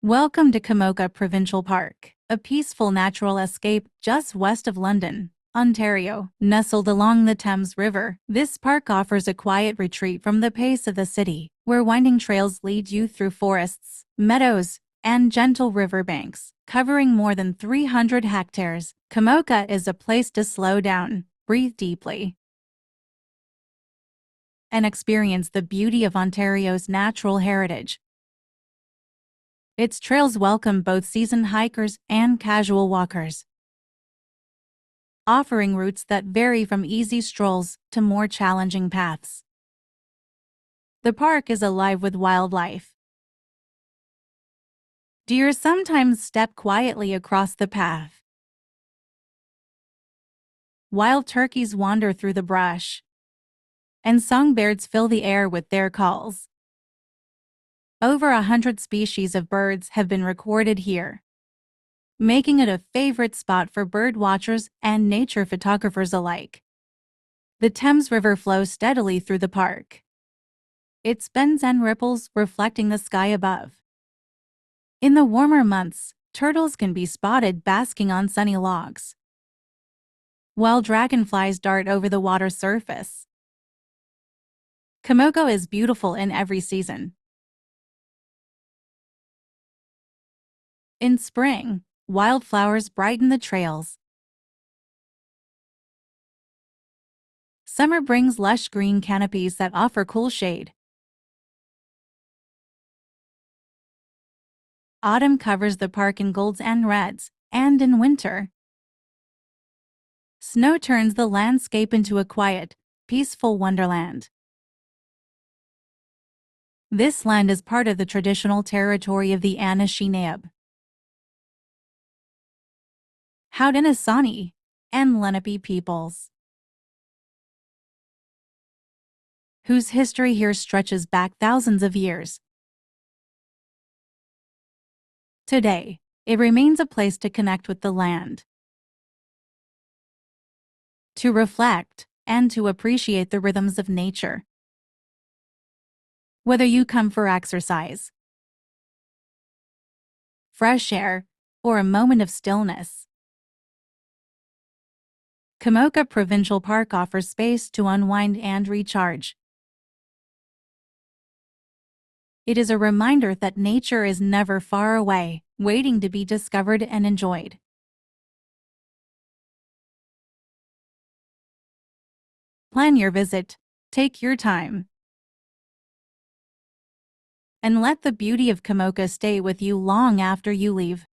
Welcome to Komoka Provincial Park, a peaceful natural escape just west of London, Ontario. Nestled along the Thames River, this park offers a quiet retreat from the pace of the city, where winding trails lead you through forests, meadows, and gentle riverbanks. Covering more than 300 hectares, Komoka is a place to slow down, breathe deeply, and experience the beauty of Ontario's natural heritage. Its trails welcome both seasoned hikers and casual walkers, offering routes that vary from easy strolls to more challenging paths. The park is alive with wildlife. Deer sometimes step quietly across the path. Wild turkeys wander through the brush, and songbirds fill the air with their calls. Over 100 species of birds have been recorded here, making it a favorite spot for bird watchers and nature photographers alike. The Thames River flows steadily through the park, its bends and ripples reflecting the sky above. In the warmer months, turtles can be spotted basking on sunny logs, while dragonflies dart over the water surface. Komoka is beautiful in every season. In spring, wildflowers brighten the trails. Summer brings lush green canopies that offer cool shade. Autumn covers the park in golds and reds, and in winter, snow turns the landscape into a quiet, peaceful wonderland. This land is part of the traditional territory of the Anishinaabe, Haudenosaunee, and Lenape peoples, whose history here stretches back thousands of years. Today, it remains a place to connect with the land, to reflect, and to appreciate the rhythms of nature. Whether you come for exercise, fresh air, or a moment of stillness, Komoka Provincial Park offers space to unwind and recharge. It is a reminder that nature is never far away, waiting to be discovered and enjoyed. Plan your visit, take your time, and let the beauty of Komoka stay with you long after you leave.